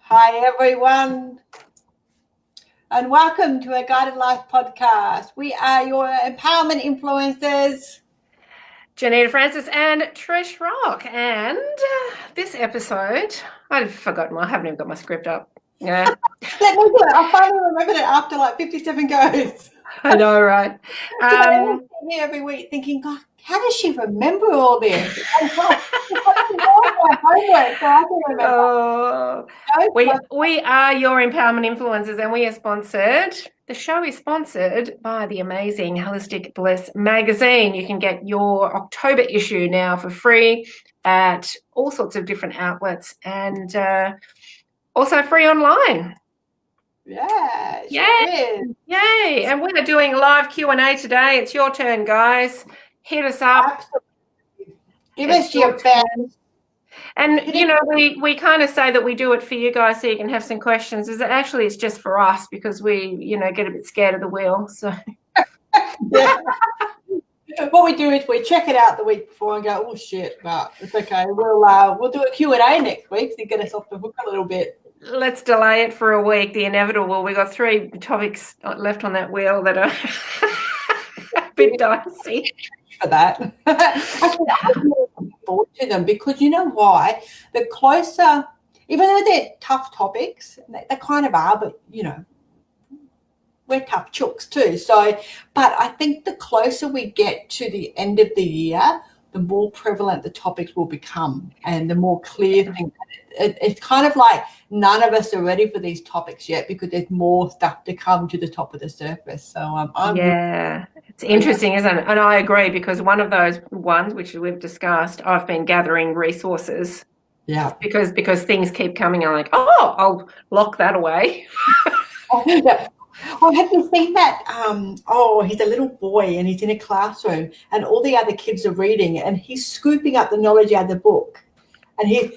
Hi, everyone, and welcome to a Guided Life podcast. We are your empowerment influencers, Johnita Francis and Trish Rock. And this episode, I've forgotten. I haven't even got my script up. Yeah. Let me do it. I finally remembered it after like 57 goes. I know, right? I'm here every week thinking, God, how does she remember all this? We are your empowerment influencers, and we are sponsored. The show is sponsored by the amazing Holistic Bliss magazine. You can get your October issue now for free at all sorts of different outlets, and also free online. Yeah, it Yay! sure is. Yay! And we are doing a live Q&A today. It's your turn, guys. Hit us up. Absolutely. Give us your best. And, you know, we kind of say that we do it for you guys so you can have some questions. Actually, it's just for us because we, you know, get a bit scared of the wheel. So yeah. What we do is we check it out the week before and go, oh, shit, but it's okay. We'll do a Q&A next week to get us off the hook a little bit. Let's delay it for a week. The inevitable. We've got 3 topics left on that wheel that are a bit dicey. For that. Actually, I'm really looking forward to them because you know why? The closer, even though they're tough topics, they kind of are, but, you know, we're tough chooks too. So, but I think the closer we get to the end of the year, the more prevalent the topics will become and the more clear things. It's kind of like none of us are ready for these topics yet because there's more stuff to come to the top of the surface. So it's interesting, isn't it? And I agree because one of those ones which we've discussed, I've been gathering resources. Yeah. Because things keep coming. I'm like, I'll lock that away. Oh, have you seen that? He's a little boy and he's in a classroom and all the other kids are reading and he's scooping up the knowledge out of the book. And his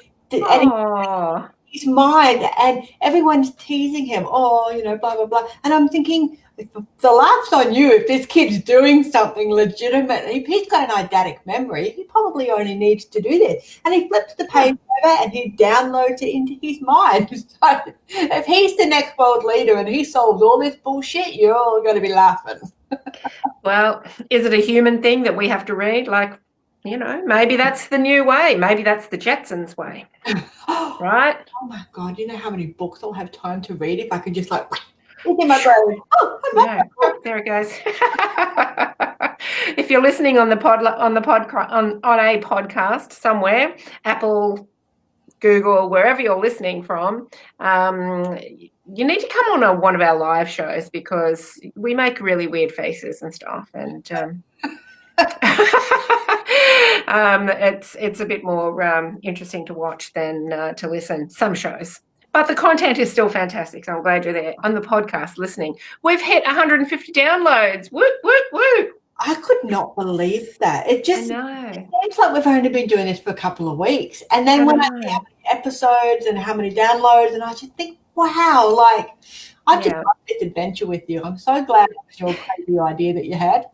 mind and everyone's teasing him. Oh, you know, blah, blah, blah. And I'm thinking, the laugh's on you if this kid's doing something legitimate. If he's got an eidetic memory, he probably only needs to do this. And he flips the page over and he downloads it into his mind. So if he's the next world leader and he solves all this bullshit, you're all going to be laughing. Well, is it a human thing that we have to read? Like, you know, maybe that's the new way. Maybe that's the Jetsons way. Right? Oh, my God. You know how many books I'll have time to read if I could just like... in my brain. Yeah, there it goes. If you're listening on a podcast somewhere, Apple, Google, wherever you're listening from, you need to come on one of our live shows because we make really weird faces and stuff, and it's a bit more interesting to watch than to listen. Some shows. But the content is still fantastic, so I'm glad you're there on the podcast listening. We've hit 150 downloads. Whoop, whoop, whoop. I could not believe that. It seems like we've only been doing this for a couple of weeks. And then when I see how many episodes and how many downloads, and I just think, wow, like, I just love this adventure with you. I'm so glad it was your crazy idea that you had.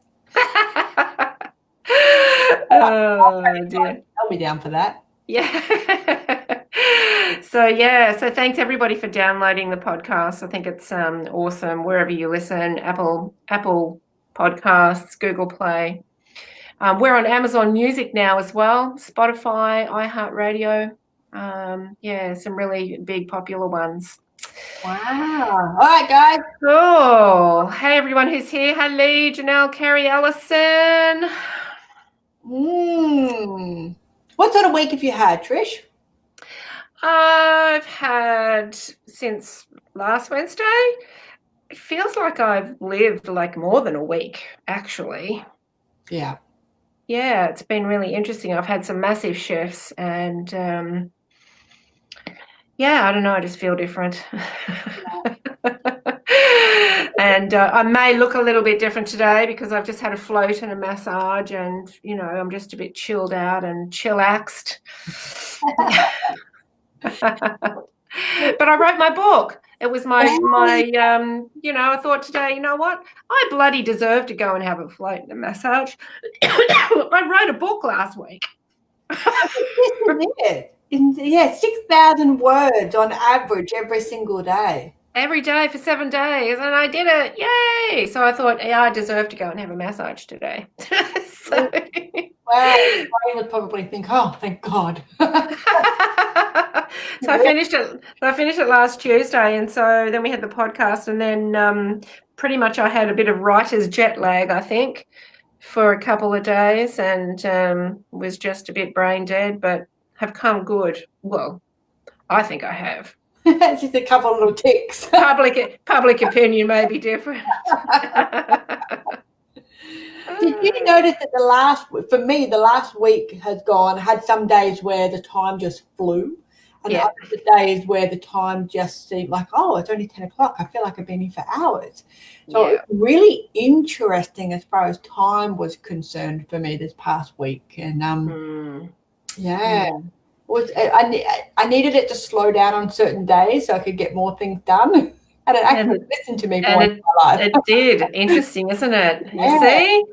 Dear. I'll be down for that. Yeah. So thanks everybody for downloading the podcast. I think it's awesome wherever you listen, Apple Podcasts, Google Play. We're on Amazon Music now as well, Spotify, iHeartRadio. Some really big popular ones. Wow. All right, guys. Cool. Hey, everyone who's here. Hi, Lee, Janelle, Carrie, Allison. What sort of week have you had, Trish? I've had since last Wednesday. It feels like I've lived like more than a week, actually. Yeah. Yeah, it's been really interesting. I've had some massive shifts and I don't know, I just feel different. And I may look a little bit different today because I've just had a float and a massage and, you know, I'm just a bit chilled out and chillaxed. But I wrote my book. It was my I thought today, you know what? I bloody deserve to go and have a float and a massage. I wrote a book last week. Is 6,000 words on average every single day. Every day for 7 days, and I did it. Yay! So I thought, yeah, I deserve to go and have a massage today. So Wow, your brain would probably think, oh, thank God. So I finished it last Tuesday, and so then we had the podcast, and then pretty much I had a bit of writer's jet lag, I think, for a couple of days, and was just a bit brain dead, but have come good. Well, I think I have. Just a couple of little ticks. Public opinion may be different. Did you notice that the last week had some days where the time just flew, and other days where the time just seemed like, oh, it's only 10 o'clock. I feel like I've been here for hours. So it's really interesting as far as time was concerned for me this past week. And I needed it to slow down on certain days so I could get more things done. And it actually listened to me more in my life. It did. Interesting, isn't it? You see?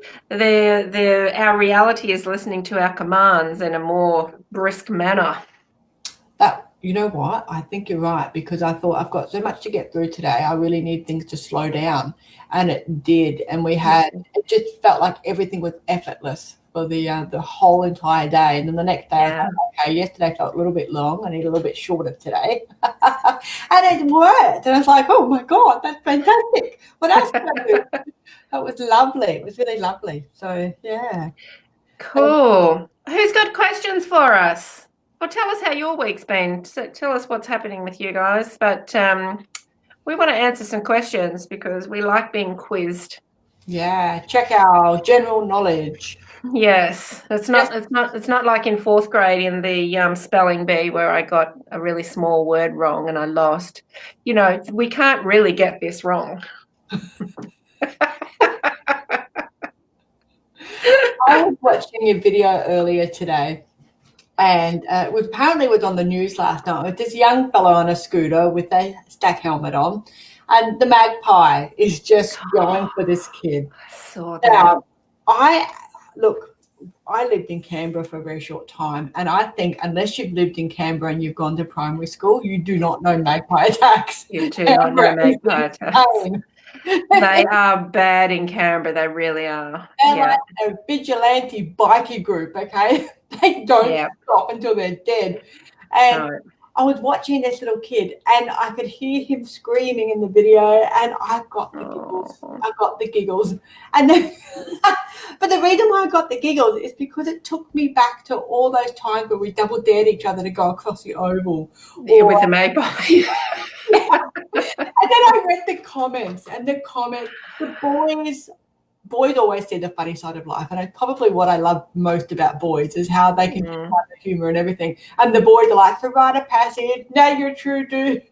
Our reality is listening to our commands in a more brisk manner. You know what? I think you're right, because I thought I've got so much to get through today. I really need things to slow down. And it did. And it just felt like everything was effortless for the whole entire day. And then the next day, I was like, okay, yesterday felt a little bit long. I need a little bit shorter today. And it worked. And I was like, oh my God, that's fantastic. What else can I do? That was lovely. It was really lovely. So, yeah. Cool. Who's got questions for us? Well, tell us how your week's been. Tell us what's happening with you guys. But we want to answer some questions because we like being quizzed. Yeah, check our general knowledge. Yes, it's not like in fourth grade in the spelling bee where I got a really small word wrong and I lost. You know, we can't really get this wrong. I was watching a video earlier today, and it apparently was on the news last night, with this young fellow on a scooter with a stack helmet on, and the magpie is just going for this kid. I saw that. I lived in Canberra for a very short time, and I think unless you've lived in Canberra and you've gone to primary school, you do not know magpie attacks. You do not know magpie attacks. They are bad in Canberra. They really are. They're like a vigilante bikie group, okay? They don't stop until they're dead. And I was watching this little kid, and I could hear him screaming in the video, and I got the giggles. I got the giggles. And then, but the reason why I got the giggles is because it took me back to all those times where we double dared each other to go across the oval. With the magpie. And then I read the comments, the boys always see the funny side of life, and it's probably what I love most about boys is how they can find the humour and everything. And the boys are like, "So write a passage, now you're true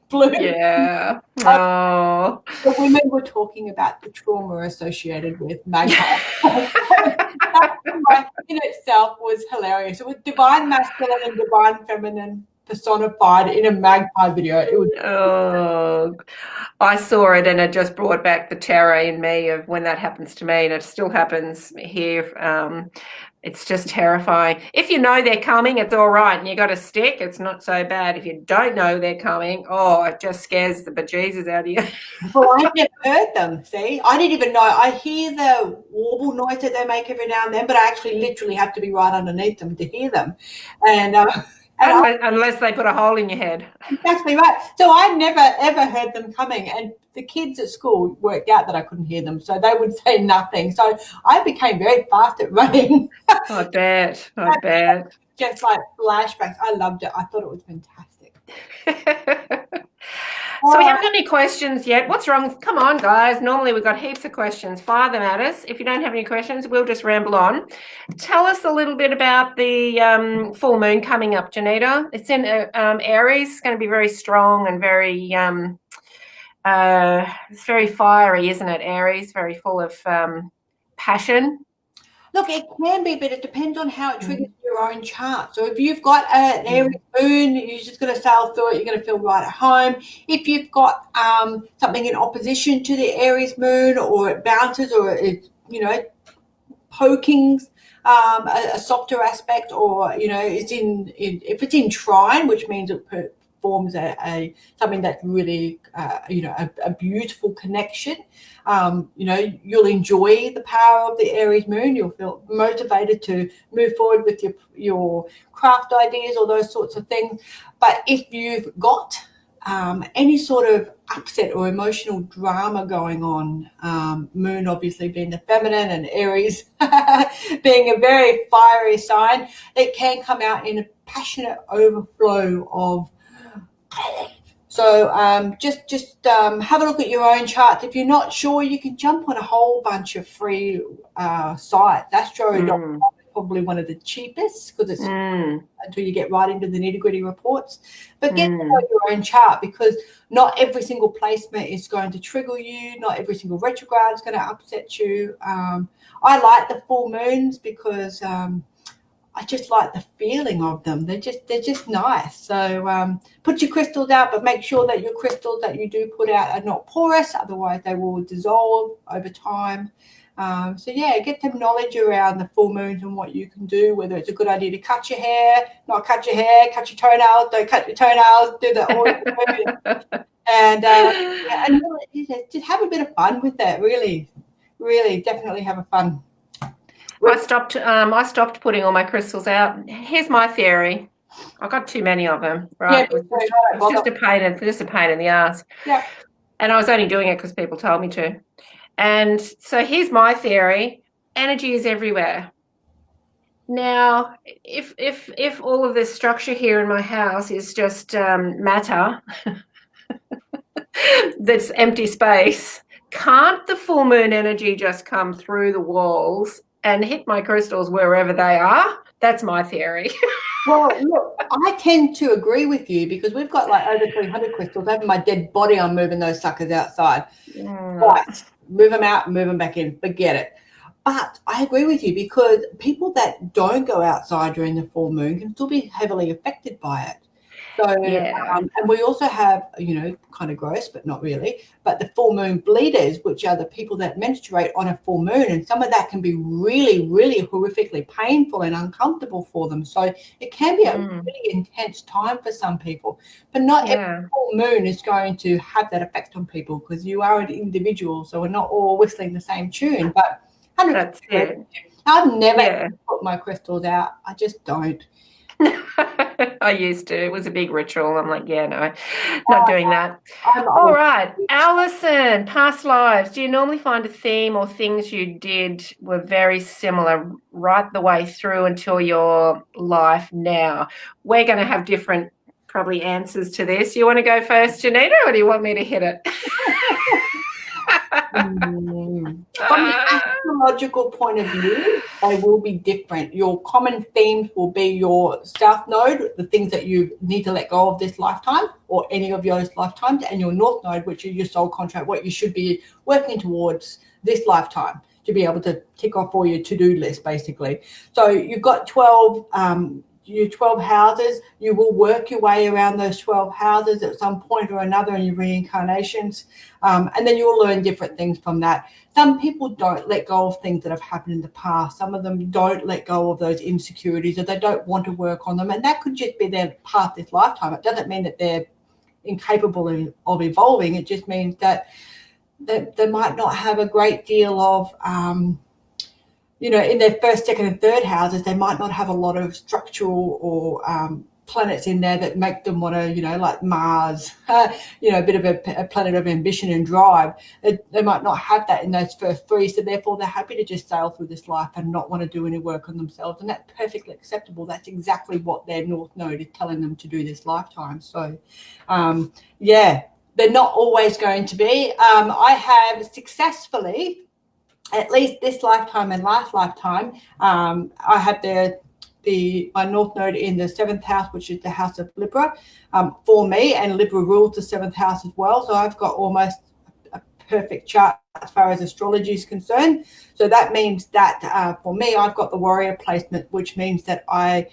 blue." Yeah. Oh. The women were talking about the trauma associated with magpie. That in itself was hilarious. It was divine masculine and divine feminine personified in a magpie video. It was I saw it, and it just brought back the terror in me of when that happens to me, and it still happens here. It's just terrifying. If you know they're coming, it's all right, and you got a stick, it's not so bad. If you don't know they're coming, it just scares the bejesus out of you. Well, I never heard them. See, I didn't even know. I hear the warble noise that they make every now and then, but I actually literally have to be right underneath them to hear them, and. Unless they put a hole in your head. Exactly right. So I never, ever heard them coming. And the kids at school worked out that I couldn't hear them. So they would say nothing. So I became very fast at running. I bet. Just like flashbacks. I loved it. I thought it was fantastic. So we haven't got any questions yet. What's wrong? Come on, guys. Normally we've got heaps of questions. Fire them at us. If you don't have any questions, we'll just ramble on. Tell us a little bit about the full moon coming up, Johnita. It's in Aries. It's going to be very strong and very, it's very fiery, isn't it, Aries? Very full of passion. Look, it can be, but it depends on how it triggers your own chart. So if you've got an Aries moon, you're just going to sail through it. You're going to feel right at home. If you've got something in opposition to the Aries moon, or it bounces, or it, poking a softer aspect, or it's if it's in trine, which means it forms a something that's really a beautiful connection. You'll enjoy the power of the Aries moon. You'll feel motivated to move forward with your craft ideas or those sorts of things. But if you've got any sort of upset or emotional drama going on, moon obviously being the feminine and Aries being a very fiery sign, it can come out in a passionate overflow of. So just have a look at your own charts. If you're not sure, you can jump on a whole bunch of free sites. Astro.com is probably one of the cheapest because it's until you get right into the nitty-gritty reports. But get to know your own chart, because not every single placement is going to trigger you. Not every single retrograde is going to upset you. I like the full moons because I just like the feeling of them. They're just nice. So put your crystals out, but make sure that your crystals that you do put out are not porous. Otherwise, they will dissolve over time. Get some knowledge around the full moons and what you can do, whether it's a good idea to cut your hair, not cut your hair, cut your toenails, don't cut your toenails, do that all and really, just have a bit of fun with that. Really, really, definitely have a fun. I stopped putting all my crystals out. Here's my theory. I got too many of them, right? Yeah, it's just a pain in the ass. Yeah. And I was only doing it because people told me to. And so here's my theory. Energy is everywhere. Now, if all of this structure here in my house is just matter, that's empty space, can't the full moon energy just come through the walls and hit my crystals wherever they are? That's my theory. Well, look, I tend to agree with you, because we've got like over 300 crystals. Over my dead body, I'm moving those suckers outside. Right. Move them out, move them back in. Forget it. But I agree with you, because people that don't go outside during the full moon can still be heavily affected by it. So, and we also have, kind of gross, but not really, but the full moon bleeders, which are the people that menstruate on a full moon. And some of that can be really, really horrifically painful and uncomfortable for them. So it can be a really intense time for some people, but not every full moon is going to have that effect on people, because you are an individual. So we're not all whistling the same tune, but 100%. That's it. I've never put my crystals out. I just don't. I used to. It was a big ritual. I'm like, no, not doing that. All right. Alison, past lives. Do you normally find a theme or things you did were very similar right the way through until your life now? We're going to have different probably answers to this. You want to go first, Johnita, or do you want me to hit it? From the astrological point of view, they will be different. Your common themes will be your South Node, the things that you need to let go of this lifetime or any of your lifetimes, and your North Node, which is your soul contract, what you should be working towards this lifetime to be able to tick off all your to-do list, basically. So you've got 12 houses. You will work your way around those 12 houses at some point or another in your reincarnations, and then you'll learn different things from that. Some people don't let go of things that have happened in the past. Some of them don't let go of those insecurities, or they don't want to work on them, and that could just be their path this lifetime. It doesn't mean that they're incapable of evolving. It just means that they might not have a great deal of in their first, second, and third houses, they might not have a lot of structural or planets in there that make them want to, like Mars, a bit of a planet of ambition and drive. They might not have that in those first three, so therefore they're happy to just sail through this life and not want to do any work on themselves, and that's perfectly acceptable. That's exactly what their North Node is telling them to do this lifetime. So, they're not always going to be. I have successfully, at least this lifetime and last lifetime, I had my North Node in the 7th house, which is the house of Libra, for me, and Libra rules the 7th house as well. So I've got almost a perfect chart as far as astrology is concerned. So that means that for me, I've got the warrior placement, which means that I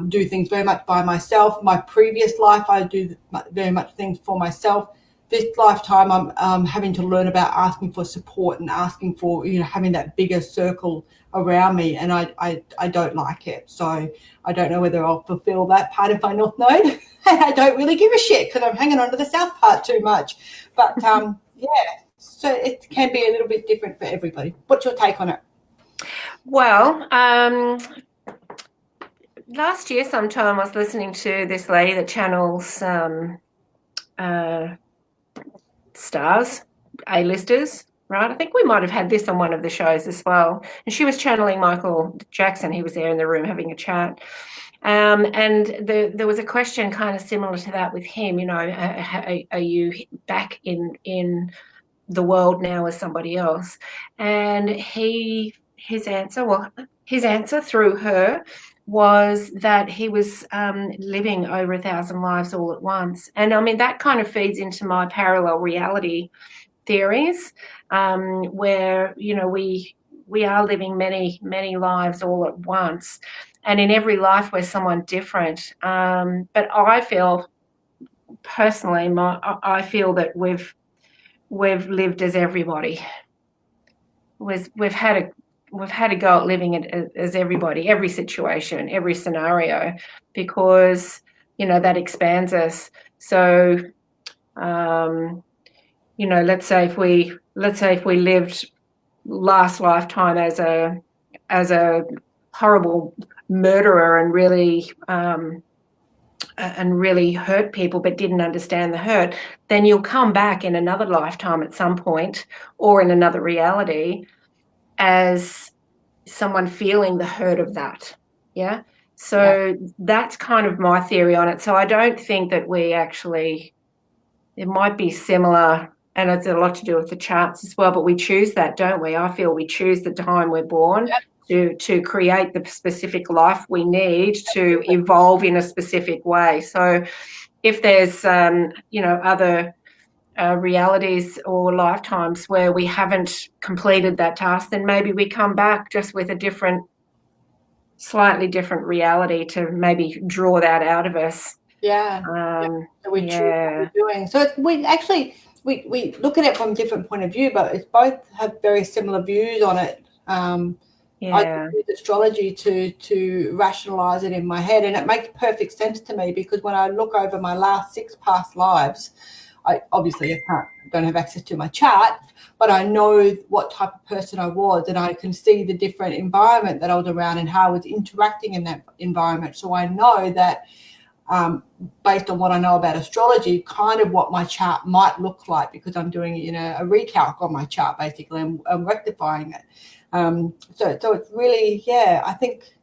do things very much by myself. My previous life, I do very much things for myself. this lifetime I'm having to learn about asking for support and asking for, having that bigger circle around me, and I don't like it. So I don't know whether I'll fulfill that part of my North Node. I don't really give a shit because I'm hanging on to the South part too much. But so it can be a little bit different for everybody. What's your take on it? Well, last year sometime I was listening to this lady that channels stars, A-listers, right? I think we might have had this on one of the shows as well. And she was channeling Michael Jackson. He was there in the room having a chat. And there was a question kind of similar to that with him, are you back in the world now as somebody else? And his answer through her was that he was living over 1,000 lives all at once. And I mean, that kind of feeds into my parallel reality theories, where, we are living many, many lives all at once. And in every life we're someone different. But I feel personally, I feel that we've lived as everybody. We've had a go at living it as everybody, every situation, every scenario, because that expands us. So let's say if we lived last lifetime as a horrible murderer and really hurt people but didn't understand the hurt, then you'll come back in another lifetime at some point or in another reality as someone feeling the hurt of that. Yeah. So that's kind of my theory on it. So I don't think that it might be similar, and it's a lot to do with the charts as well, but we choose that, don't we? I feel we choose the time we're born to create the specific life we need to evolve in a specific way. So if there's, other realities or lifetimes where we haven't completed that task, then maybe we come back just with a slightly different reality to maybe draw that out of us. So we choose what we're doing. So we look at it from a different point of view, but it's both have very similar views on it. I use astrology to rationalize it in my head, and it makes perfect sense to me, because when I look over my last 6 past lives, I don't have access to my chart, but I know what type of person I was, and I can see the different environment that I was around and how I was interacting in that environment. So I know that based on what I know about astrology, kind of what my chart might look like, because I'm doing a recalc on my chart basically, and I'm rectifying it. So it's really, I think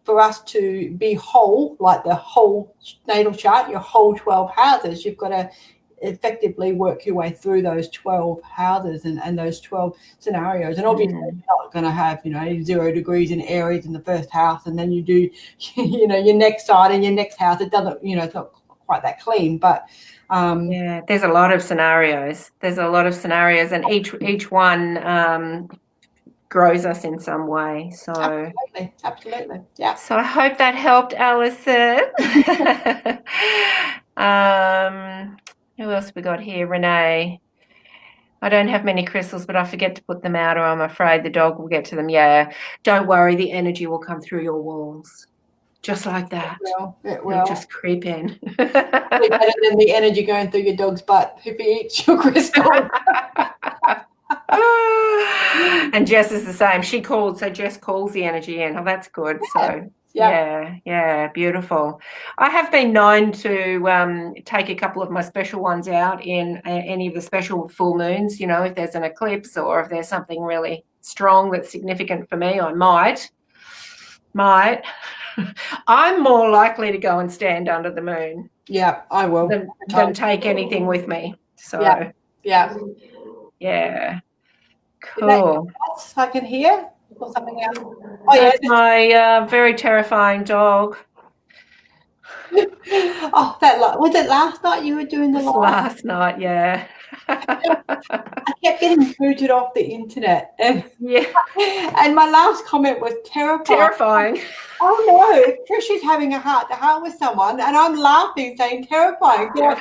for us to be whole, like the whole natal chart, your whole 12 houses, you've got to effectively work your way through those 12 houses and those 12 scenarios. And obviously you're not going to have 0 degrees in Aries in the first house, and then you do your next sign and your next house. It doesn't, it's not quite that clean, but there's a lot of scenarios. And each one grows us in some way. So absolutely. So I hope that helped, Alison. Who else we got here? Renee. I don't have many crystals, but I forget to put them out, or I'm afraid the dog will get to them. Yeah, don't worry, the energy will come through your walls. Just like that. It will. It'll just creep in. Probably better than the energy going through your dog's butt if he eats your crystal. And Jess is the same. Jess calls the energy in. Oh, that's good. So yeah, beautiful. I have been known to take a couple of my special ones out in any of the special full moons, if there's an eclipse or if there's something really strong that's significant for me, I might. I'm more likely to go and stand under the moon. Yeah, I will. Than take anything with me. So yeah. Cool. I can hear, or something else? That's my very terrifying dog. Was it last night you were doing the live? Last night, yeah. I kept getting booted off the internet. And, Yeah. and my last comment was Terrifying. Oh no, Trish is having a heart-to-heart with someone, and I'm laughing, saying terrifying. So I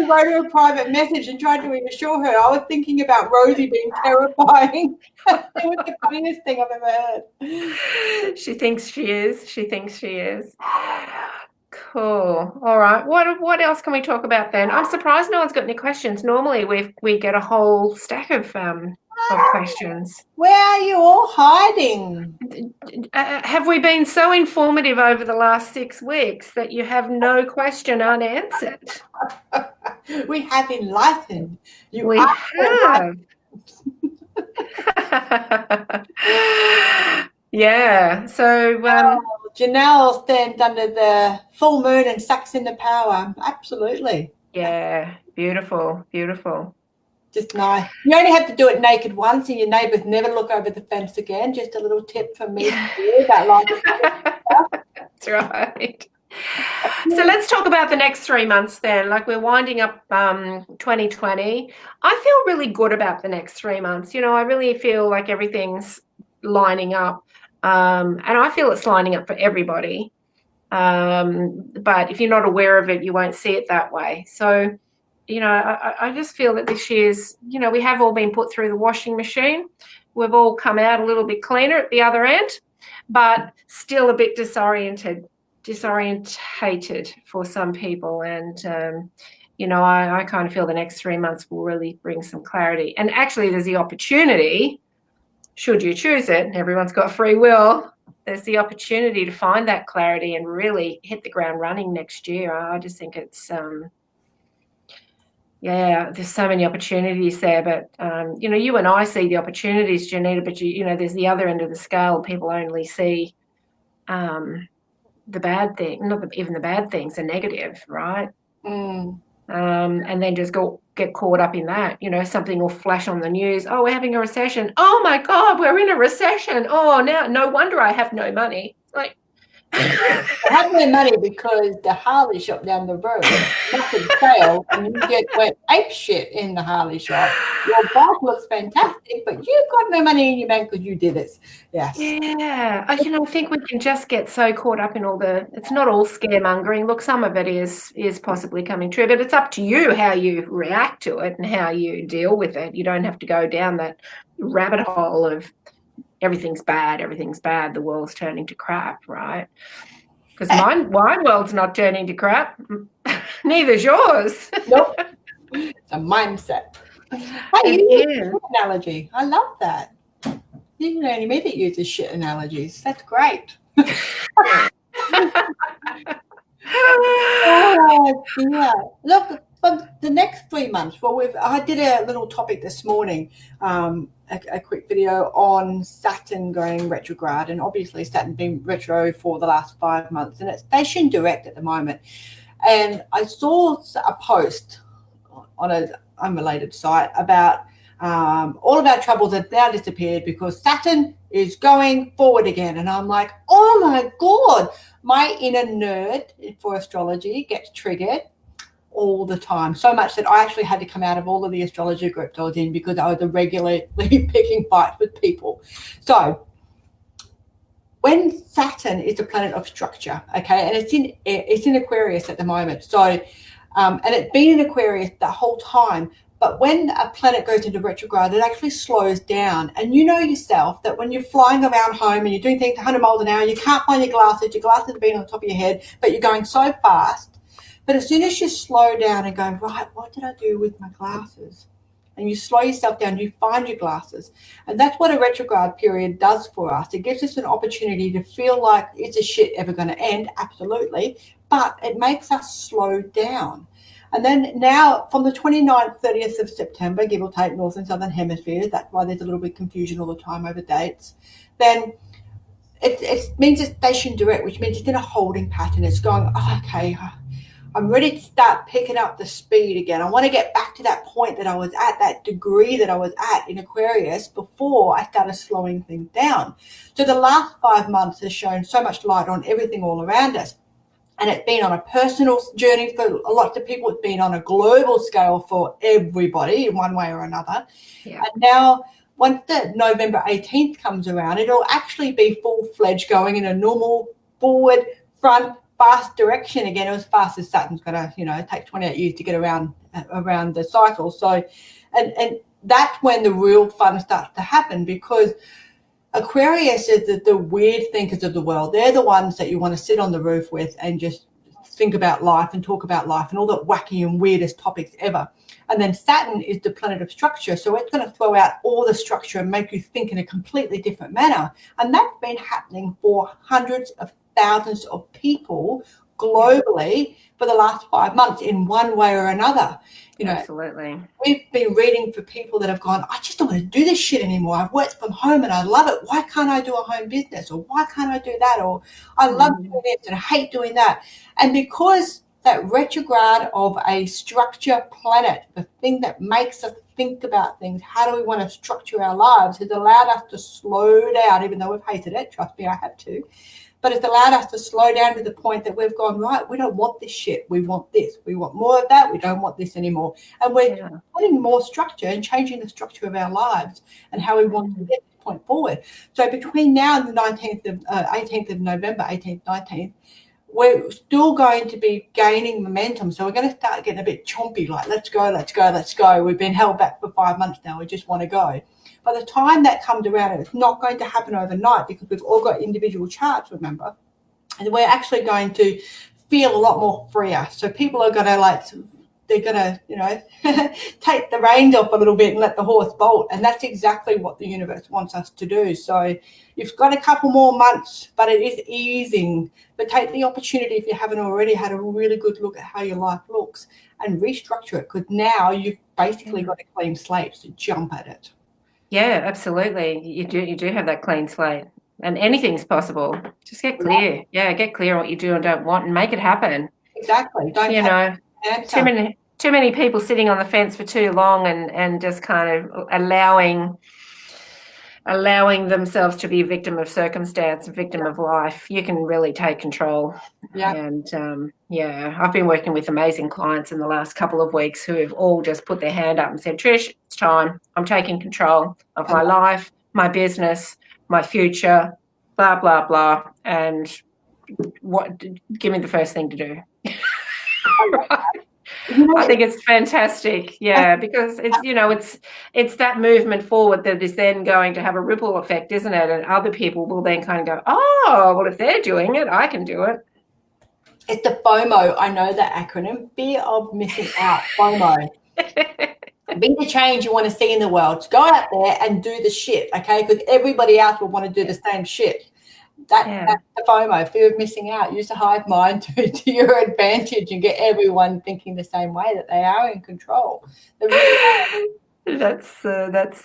wrote her a private message and tried to reassure her. I was thinking about Rosie being terrifying. It was the funniest thing I've ever heard. She thinks she is. She thinks she is. Cool. All right. What else can we talk about then? I'm surprised no one's got any questions. Normally we get a whole stack of questions. Where are you all hiding? Have we been so informative over the last 6 weeks that you have no question unanswered? We have enlightened. We have. Yeah. So Janelle stands under the full moon and sucks in the power. Absolutely. Yeah. Beautiful. Beautiful. Just nice. You only have to do it naked once, and your neighbours never look over the fence again. Just a little tip from me. That's right. So let's talk about the next 3 months then. Like, we're winding up 2020. I feel really good about the next 3 months. You know, I really feel like everything's lining up. And I feel it's lining up for everybody. But if you're not aware of it, you won't see it that way. So, you know, I just feel that this year's, you know, we have all been put through the washing machine. We've all come out a little bit cleaner at the other end, but still a bit disorientated for some people. And, you know, I kind of feel the next 3 months will really bring some clarity. And actually, there's the opportunity, should you choose it, everyone's got free will, there's the opportunity to find that clarity and really hit the ground running next year. I just think it's, yeah, there's so many opportunities there. But, you know, you and I see the opportunities, Johnita, but, you know, there's the other end of the scale. People only see the bad thing, not even the bad things are negative, right? And then just get caught up in that. You know, something will flash on the news. Oh, we're having a recession. Oh my God, we're in a recession. Oh, now no wonder I have no money. Like, I have no money because the Harley shop down the road nothing sale, and you went ape shit in the Harley shop. Your bike looks fantastic, but you've got no money in your bank because you did this. Yes. Yeah. You know, I think we can just get so caught up in all it's not all scaremongering. Look, some of it is possibly coming true, but it's up to you how you react to it and how you deal with it. You don't have to go down that rabbit hole of everything's bad, the world's turning to crap, right? Because my world's not turning to crap. Neither's yours. Nope. It's a mindset. Hey, you use an analogy. I love that. You can only me that uses shit analogies. That's great. Oh, yeah. Look, for the next 3 months, I did a little topic this morning, a quick video on Saturn going retrograde, and obviously Saturn's been retro for the last 5 months, and it's station direct at the moment. And I saw a post on an unrelated site about all of our troubles have now disappeared because Saturn is going forward again. And I'm like, oh my God, my inner nerd for astrology gets triggered all the time. So much that I actually had to come out of all of the astrology groups I was in because I was regularly picking fights with people. So when Saturn is a planet of structure, okay, and it's in Aquarius at the moment. So, and it's been in Aquarius the whole time. But when a planet goes into retrograde, it actually slows down. And you know yourself that when you're flying around home and you're doing things 100 miles an hour, you can't find your glasses are being on the top of your head, but you're going so fast. But as soon as you slow down and go, right, what did I do with my glasses? And you slow yourself down, you find your glasses. And that's what a retrograde period does for us. It gives us an opportunity to feel like, is this shit ever going to end? Absolutely. But it makes us slow down. And then now from the 29th, 30th of September, give or take North and Southern hemispheres, that's why there's a little bit of confusion all the time over dates, then it means it's station direct, which means it's in a holding pattern. It's going, oh, okay, I'm ready to start picking up the speed again. I want to get back to that point that I was at, that degree that I was at in Aquarius before I started slowing things down. So the last 5 months has shown so much light on everything all around us. And it's been on a personal journey for a lot of people. It's been on a global scale for everybody in one way or another. Yeah. And now, once the November 18th comes around, it'll actually be full-fledged going in a normal forward, front, fast direction again, as fast as Saturn's going to, take 28 years to get around the cycle. So, and that's when the real fun starts to happen, because Aquarius is the weird thinkers of the world. They're the ones that you want to sit on the roof with and just think about life and talk about life and all the wacky and weirdest topics ever. And then Saturn is the planet of structure. So it's going to throw out all the structure and make you think in a completely different manner. And that's been happening for hundreds of thousands of people globally for the last 5 months in one way or another. Absolutely. We've been reading for people that have gone, I just don't want to do this shit anymore. I've worked from home and I love it. Why can't I do a home business? Or why can't I do that? Or I love doing this and I hate doing that. And because that retrograde of a structure planet, the thing that makes us think about things, how do we want to structure our lives, has allowed us to slow down, even though we've hated it. Trust me, I have too. But it's allowed us to slow down to the point that we've gone, right, we don't want this shit. We want this. We want more of that. We don't want this anymore. And we're putting more structure and changing the structure of our lives and how we want to get this point forward. So between now and the 18th of November, 18th, 19th, we're still going to be gaining momentum. So we're going to start getting a bit chompy, like, let's go, let's go, let's go. We've been held back for 5 months now. We just want to go. By the time that comes around, it's not going to happen overnight, because we've all got individual charts, remember? And we're actually going to feel a lot more freer. So people are going to they're going to, take the reins off a little bit and let the horse bolt. And that's exactly what the universe wants us to do. So you've got a couple more months, but it is easing. But take the opportunity, if you haven't already, had a really good look at how your life looks and restructure it, because now you've basically got a clean slate to jump at it. Yeah, absolutely. You do have that clean slate, and anything's possible. Just get clear. Yeah, get clear on what you do and don't want, and make it happen. Exactly. Too many people sitting on the fence for too long and just kind of allowing themselves to be a victim of circumstance, a victim of life. You can really take control. Yeah. And I've been working with amazing clients in the last couple of weeks who have all just put their hand up and said, Trish, it's time. I'm taking control of my life, my business, my future, blah, blah, blah. And give me the first thing to do. I think it's fantastic, because it's that movement forward that is then going to have a ripple effect, isn't it? And other people will then kind of go, oh, well, if they're doing it, I can do it. It's the FOMO. I know that acronym, fear of missing out, FOMO. Be the change you want to see in the world. Go out there and do the shit, okay? Because everybody else will want to do the same shit. That's the FOMO, fear of missing out. Use the hive mind to your advantage and get everyone thinking the same way, that they are in control. That's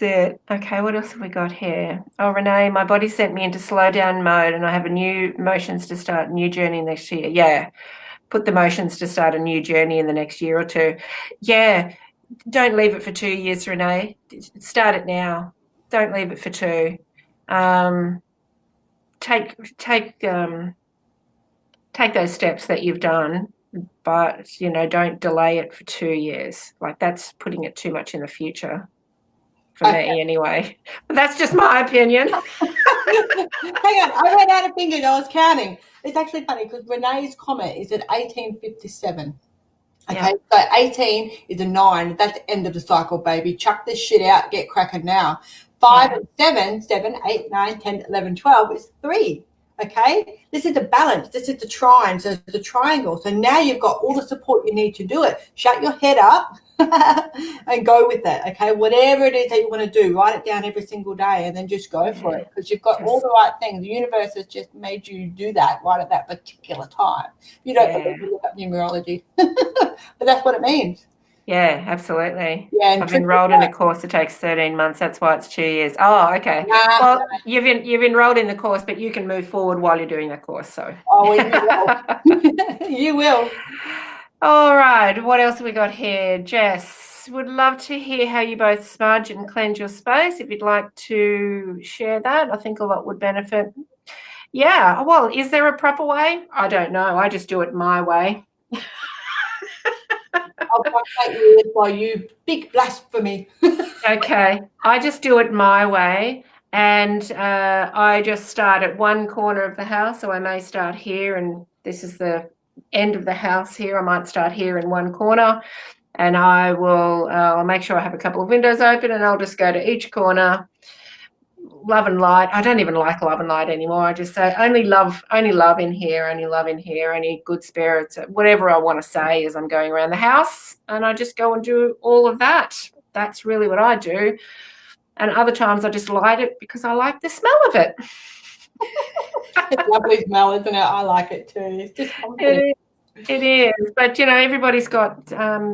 it. Okay, what else have we got here? Oh, Renee, my body sent me into slow down mode, and I have a new motions to start a new journey next year. Yeah, put the motions to start a new journey in the next year or two. Yeah, don't leave it for 2 years, Renee. Start it now. Don't leave it for 2. Take those steps that you've done, but don't delay it for 2 years. Like, that's putting it too much in the future for me anyway. But that's just my opinion. Hang on, I ran out of fingers. I was counting. It's actually funny because Renee's comment is at 1857. Okay, so 18 is a 9. That's the end of the cycle, baby. Chuck this shit out. Get cracking now. 5 and 7, 8, 9, 10, 11, 12 is 3. Okay, this is the balance. This is the trine, so the triangle. So now you've got all the support you need to do it. Shut your head up and go with it. Okay, whatever it is that you want to do, write it down every single day and then just go for it, because you've got all the right things. The universe has just made you do that right at that particular time. You don't believe me, look up numerology, but that's what it means. Yeah, absolutely. Yeah, I've enrolled in a course that takes 13 months. That's why it's 2 years. Oh, okay. Well, you've enrolled in the course, but you can move forward while you're doing the course. So. Oh, well, you will. You will. All right. What else have we got here? Jess, would love to hear how you both smudge and cleanse your space. If you'd like to share that, I think a lot would benefit. Yeah. Well, is there a proper way? I don't know. I just do it my way. I'll frustrate you by you big blasphemy. Okay. I just do it my way. And I just start at one corner of the house. So I may start here, and this is the end of the house here. I might start here in one corner, and I'll make sure I have a couple of windows open, and I'll just go to each corner. Love and light. I don't even like love and light anymore. I just say only love in here, only love in here, only good spirits, whatever I want to say as I'm going around the house. And I just go and do all of that. That's really what I do. And other times I just light it because I like the smell of it. It's a lovely smell, isn't it? I like it too. It's just comforting. It is. But, everybody's got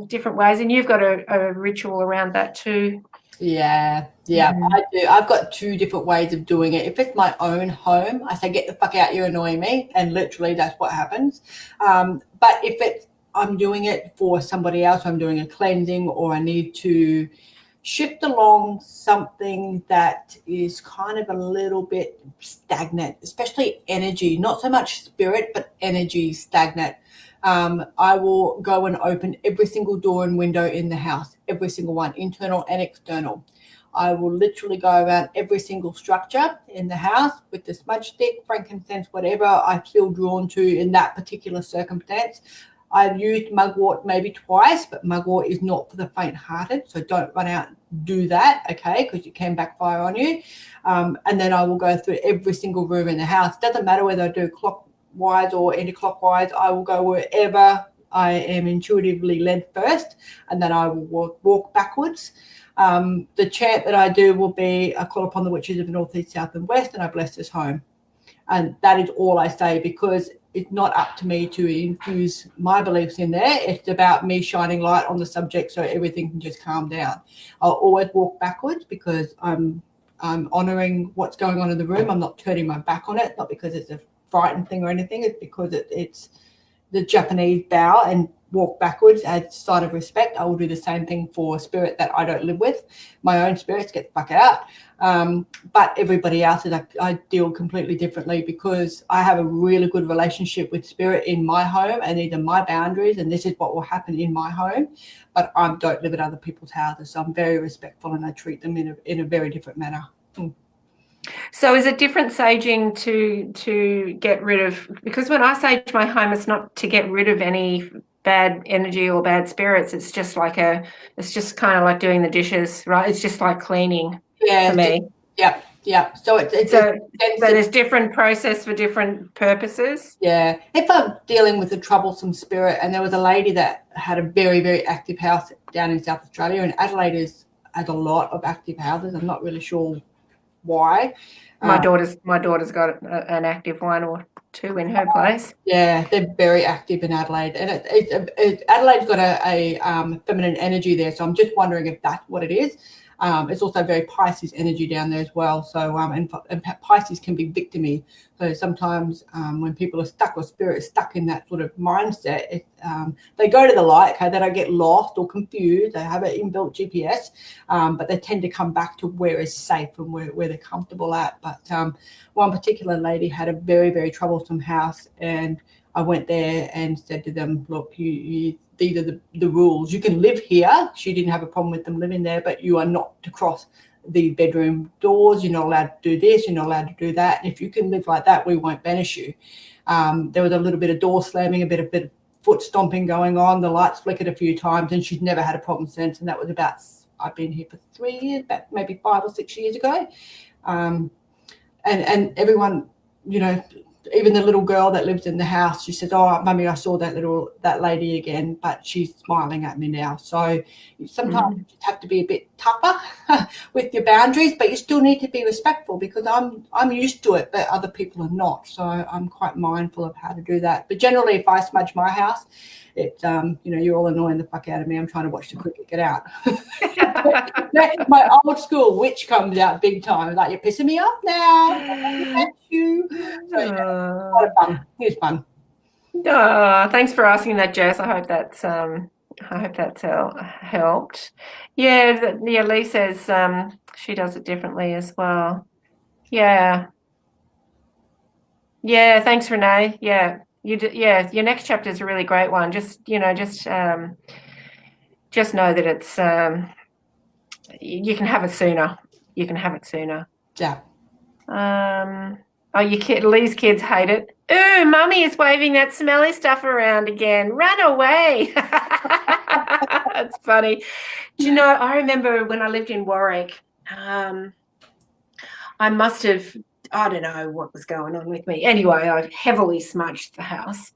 different ways, and you've got a ritual around that too. Yeah, I do. I've got two different ways of doing it. If it's my own home, I say, get the fuck out, you're annoying me. And literally that's what happens. But if I'm doing it for somebody else, I'm doing a cleansing, or I need to shift along something that is kind of a little bit stagnant, especially energy, not so much spirit, but energy stagnant. I will go and open every single door and window in the house, every single one, internal and external. I will literally go around every single structure in the house with the smudge stick, frankincense, whatever I feel drawn to in that particular circumstance. I've used mugwort maybe twice, but mugwort is not for the faint-hearted, so don't run out and do that, okay, because it can backfire on you. And then I will go through every single room in the house. Doesn't matter whether I do clockwise or anti-clockwise. I will go wherever I am intuitively led first, and then I will walk backwards. The chant that I do will be, I call upon the witches of the north, east, south, and west, and I bless this home. And that is all I say, because it's not up to me to infuse my beliefs in there. It's about me shining light on the subject so everything can just calm down. I'll always walk backwards because I'm honouring what's going on in the room. I'm not turning my back on it, not because it's a frightened thing or anything. It's because it's the Japanese bow and walk backwards as a sign of respect. I will do the same thing for a spirit that I don't live with. My own spirits get the fuck out. But everybody else's, I deal completely differently, because I have a really good relationship with spirit in my home, and these are my boundaries, and this is what will happen in my home. But I don't live at other people's houses, so I'm very respectful, and I treat them in a very different manner. So is it different saging to get rid of, because when I sage my home, it's not to get rid of any bad energy or bad spirits. It's just it's just kind of like doing the dishes, right? It's just like cleaning for me. Yeah. So there's different process for different purposes. Yeah. If I'm dealing with a troublesome spirit, and there was a lady that had a very, very active house down in South Australia, and Adelaide has a lot of active houses. I'm not really sure why. My daughter's got an active one or two in her place. Yeah, they're very active in Adelaide, and Adelaide's got a feminine energy there. So I'm just wondering if that's what it is. It's also very Pisces energy down there as well. So and Pisces can be victimy. So sometimes when people are stuck, or spirit is stuck in that sort of mindset, they go to the light. Okay, they don't get lost or confused. They have an inbuilt GPS, but they tend to come back to where is safe and where they're comfortable at. But one particular lady had a very, very troublesome house, and I went there and said to them, look, these are the rules. You can live here. She didn't have a problem with them living there, but you are not to cross the bedroom doors. You're not allowed to do this. You're not allowed to do that. And if you can live like that, we won't banish you. There was a little bit of door slamming, a bit of foot stomping going on. The lights flickered a few times, and she's never had a problem since. And that was I've been here for 3 years, about maybe 5 or 6 years ago. And everyone, even the little girl that lives in the house, she said, oh, Mummy, I saw that lady again, but she's smiling at me now. So sometimes you just have to be a bit tougher with your boundaries, but you still need to be respectful, because I'm used to it, but other people are not. So I'm quite mindful of how to do that. But generally, if I smudge my house, it's you're all annoying the fuck out of me. I'm trying to watch the cricket get out. My old school witch comes out big time. Like, you're pissing me off now. You. So a lot of fun. It was fun. Thanks for asking that, Jess. I hope that's helped. Yeah, Lee says she does it differently as well. Yeah. Yeah, thanks, Renee. Yeah, yeah, your next chapter is a really great one. Just know that it's you can have it sooner. You can have it sooner. Yeah. Oh, Lee's kids hate it. Ooh, Mummy is waving that smelly stuff around again. Run away. That's funny. Do you know, I remember when I lived in Warwick, I must have, I don't know what was going on with me. Anyway, I heavily smudged the house.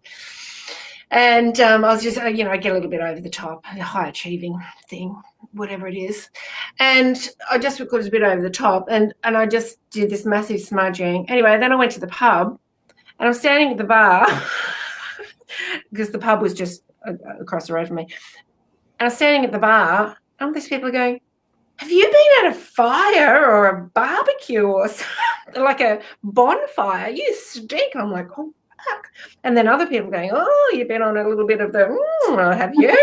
And I was just, I get a little bit over the top, a high achieving thing, whatever it is. And I just was a bit over the top and I just did this massive smudging. Anyway, then I went to the pub and I was standing at the bar because the pub was just across the road from me. And I was standing at the bar and all these people are going, have you been at a fire or a barbecue or something, like a bonfire? You stink. I'm like, oh, fuck. And then other people going, oh, you've been on a little bit of the, have you?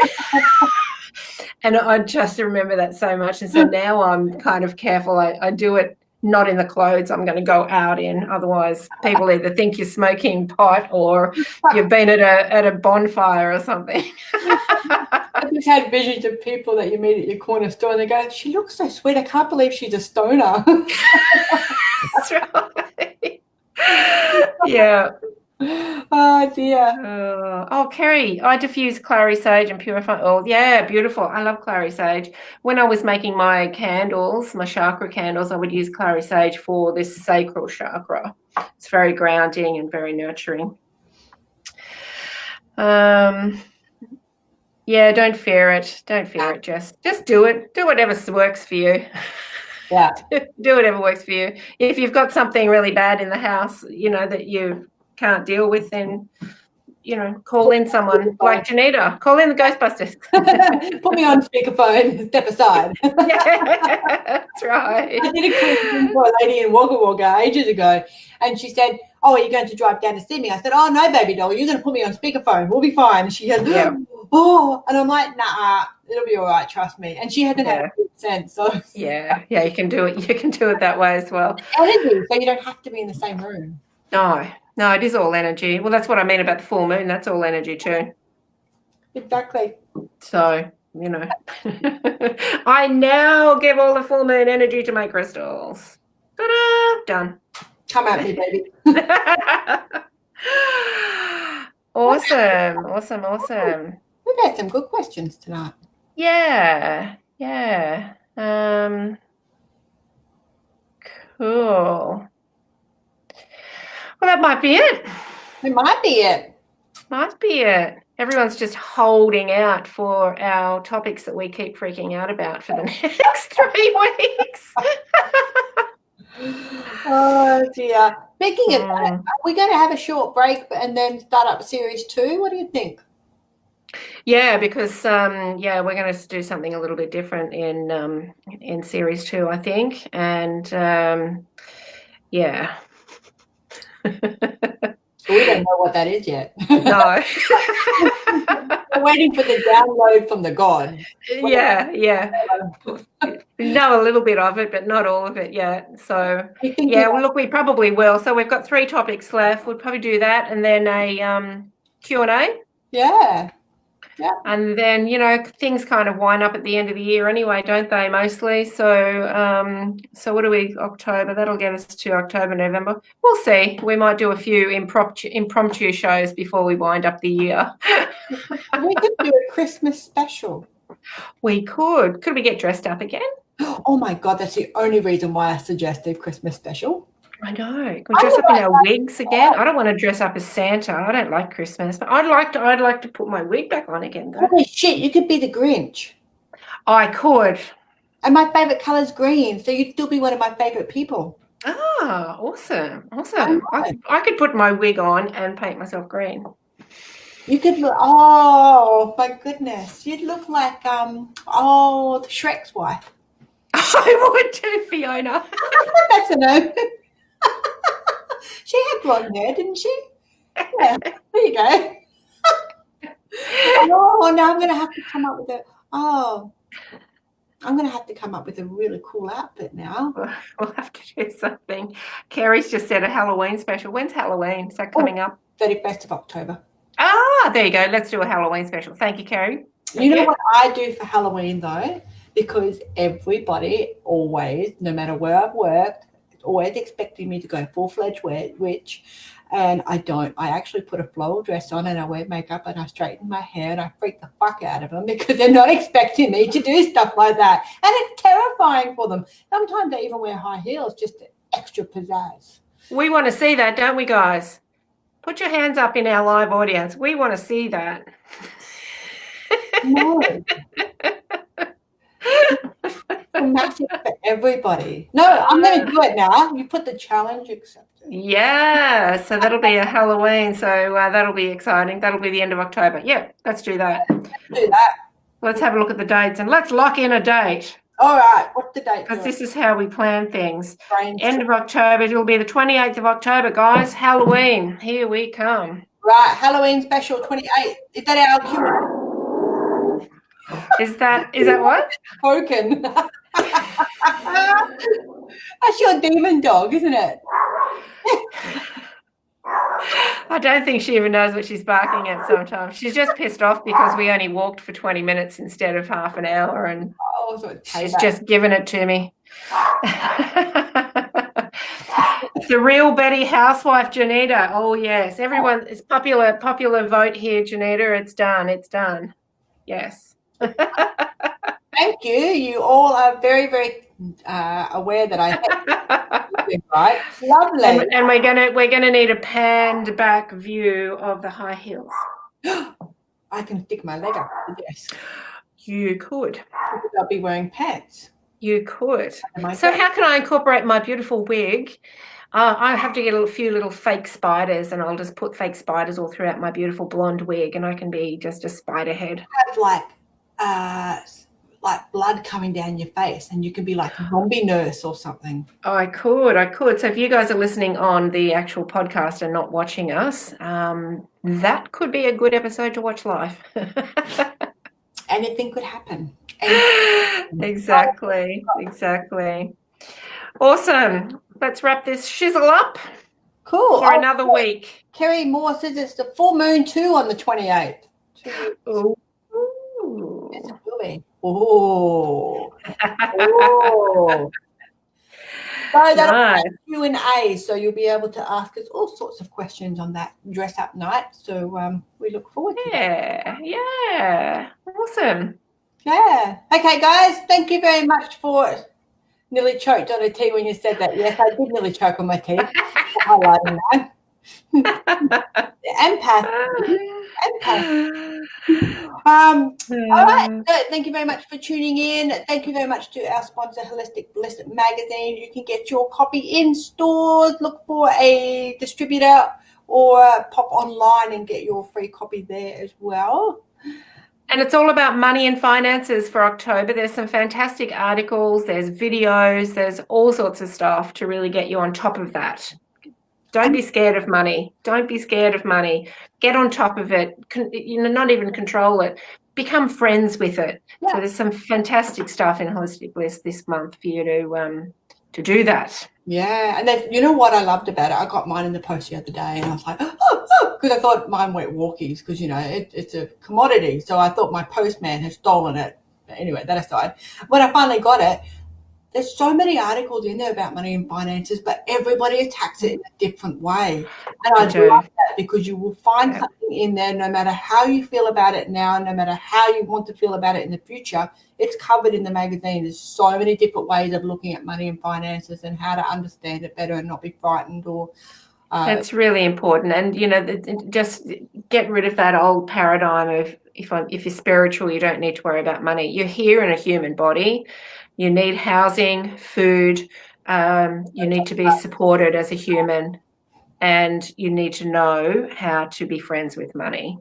And I just remember that so much. And so now I'm kind of careful. I do it not in the clothes I'm going to go out in. Otherwise, people either think you're smoking pot or you've been at a bonfire or something. I just had visions of people that you meet at your corner store and they go, she looks so sweet. I can't believe she's a stoner. That's right. Yeah. Oh, dear. Oh, Kerry, I diffuse clary sage and purify oil. Yeah, beautiful. I love clary sage. When I was making my candles, my chakra candles, I would use clary sage for this sacral chakra. It's very grounding and very nurturing. Yeah, don't fear it. Don't fear it, Jess. Just do it. Do whatever works for you. Yeah. Do whatever works for you. If you've got something really bad in the house, that you can't deal with, then call in someone like Johnita. Call in the Ghostbusters. Put me on speakerphone. Step aside. Yeah, that's right. I did a call for a lady in Wagga Wagga ages ago, and she said, "Oh, are you going to drive down to see me?" I said, "Oh no, baby doll, you're going to put me on speakerphone. We'll be fine." And she goes, Yeah. "Oh," and I'm like, "Nah, it'll be all right. Trust me." And she hasn't had good sense, so yeah, you can do it. You can do it that way as well. Energy, so you don't have to be in the same room. No, it is all energy. Well, that's what I mean about the full moon. That's all energy too. Exactly. So, I now give all the full moon energy to my crystals. Ta-da! Done. Come at me, baby. Awesome. We've had some good questions tonight. Yeah. Cool. Well, that might be it. It might be it. Might be it. Everyone's just holding out for our topics that we keep freaking out about for the next 3 weeks. Oh, dear. Speaking of that, are we going to have a short break and then start up series 2? What do you think? Yeah, because we're going to do something a little bit different in series 2, I think, and yeah. We don't know what that is yet. No. We're waiting for the download from the god. Yeah. We know a little bit of it, but not all of it yet. So, look, we probably will. So we've got 3 topics left. We'll probably do that and then a Q&A. Yeah. And then, things kind of wind up at the end of the year anyway, don't they, mostly? So what are we, October? That'll get us to October, November. We'll see. We might do a few impromptu shows before we wind up the year. We could do a Christmas special. We could. Could we get dressed up again? Oh, my God. That's the only reason why I suggested Christmas special. I know. Can we dress up in our wigs again? I don't want to dress up as Santa. I don't like Christmas, but I'd like to put my wig back on again, though. Holy shit! You could be the Grinch. I could. And my favorite color is green, so you'd still be one of my favorite people. Ah, awesome! I could put my wig on and paint myself green. You could look. Oh my goodness! You'd look like Shrek's wife. I would too, Fiona. That's a no. She had blonde hair, didn't she? Yeah. There you go. Oh, now I'm going to have to come up with it. Oh. I'm going to have to come up with a really cool outfit now. We'll have to do something. Carrie's just said a Halloween special. When's Halloween? Is that coming up? 31st of October. Ah, there you go. Let's do a Halloween special. Thank you, Carrie. You know what I do for Halloween, though? Because everybody always, no matter where I've worked, is always expecting me to go full-fledged witch. And I don't. I actually put a floral dress on and I wear makeup and I straighten my hair and I freak the fuck out of them because they're not expecting me to do stuff like that. And it's terrifying for them. Sometimes they even wear high heels just to extra pizzazz. We want to see that, don't we, guys? Put your hands up in our live audience. We want to see that. No. Massive for everybody. No, I'm going to do it now. You put the challenge accepted. Yeah, so that'll be a Halloween. So that'll be exciting. That'll be the end of October. Yeah, let's do that. Do that. Let's have a look at the dates and let's lock in a date. All right. What's the date? Because this is how we plan things. End of October. It'll be the 28th of October, guys. Halloween. Here we come. Right. Halloween special 28th. Is that our cue? Is that what? Token. That's your demon dog, isn't it? I don't think she even knows what she's barking at sometimes. She's just pissed off because we only walked for 20 minutes instead of half an hour and so she's just given it to me. It's the real Betty housewife, Johnita. Oh, yes. Everyone, it's popular vote here, Johnita. It's done. Yes. Thank you. You all are very, very aware that I have right. Lovely. And we're gonna need a panned back view of the high heels. I can stick my leg up to the desk. You could. Because I'll be wearing pants. You could. So how can I incorporate my beautiful wig? I have to get a few little fake spiders and I'll just put fake spiders all throughout my beautiful blonde wig and I can be just a spider head. Have like blood coming down your face and you can be like a zombie nurse or something. Oh, I could. So if you guys are listening on the actual podcast and not watching us, that could be a good episode to watch live. Anything could happen. Exactly. Awesome. Let's wrap this shizzle up. Cool. For another week. Kerry Moore says it's the full moon too on the 28th. Ooh. Yes, it will be. Oh. So that'll nice. be Q&A, so you'll be able to ask us all sorts of questions on that dress up night. So we look forward to that. Yeah. Awesome. Yeah. Okay, guys, thank you very much for nearly choked on a tea when you said that. Yes, I did nearly choke on my teeth. Highlighting that. Empath. All right. So thank you very much for tuning in. Thank you very much to our sponsor, Holistic Bliss Magazine. You can get your copy in stores. Look for a distributor or pop online and get your free copy there as well. And it's all about money and finances for October. There's some fantastic articles, there's videos, there's all sorts of stuff to really get you on top of that. Don't be scared of money. Get on top of it. Not even control it. Become friends with it. Yeah. So there's some fantastic stuff in Holistic Bliss this month for you to do that. Yeah, and then you know what I loved about it? I got mine in the post the other day and I was like, because I thought mine went walkies because, it's a commodity. So I thought my postman had stolen it. But anyway, that aside, when I finally got it, there's so many articles in there about money and finances, but everybody attacks it in a different way. And I do like that because you will find something in there no matter how you feel about it now, no matter how you want to feel about it in the future. It's covered in the magazine. There's so many different ways of looking at money and finances and how to understand it better and not be frightened or it's really important. And, just get rid of that old paradigm of if you're spiritual, you don't need to worry about money. You're here in a human body. You need housing, food. You need to be supported as a human, and you need to know how to be friends with money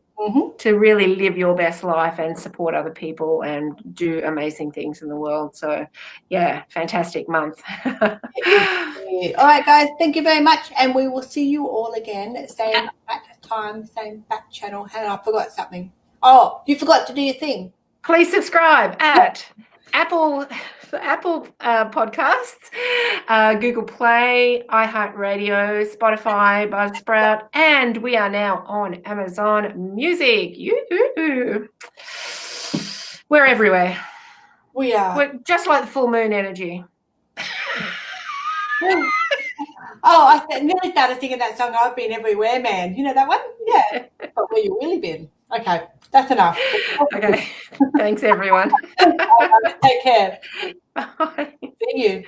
to really live your best life and support other people and do amazing things in the world. So, yeah, fantastic month. All right, guys, thank you very much, and we will see you all again. Same back time, same back channel. Hang on, I forgot something. Oh, you forgot to do your thing. Please subscribe at Apple Podcasts, Google Play, iHeartRadio, Spotify, Buzzsprout, and we are now on Amazon Music. Yoo-hoo. We're everywhere. We are. We're just like the full moon energy. Oh, I nearly started singing that song, I've Been Everywhere, Man. You know that one? Yeah. But where you really been? Okay, that's enough. Okay. Thanks, everyone. Take care. Bye. See you.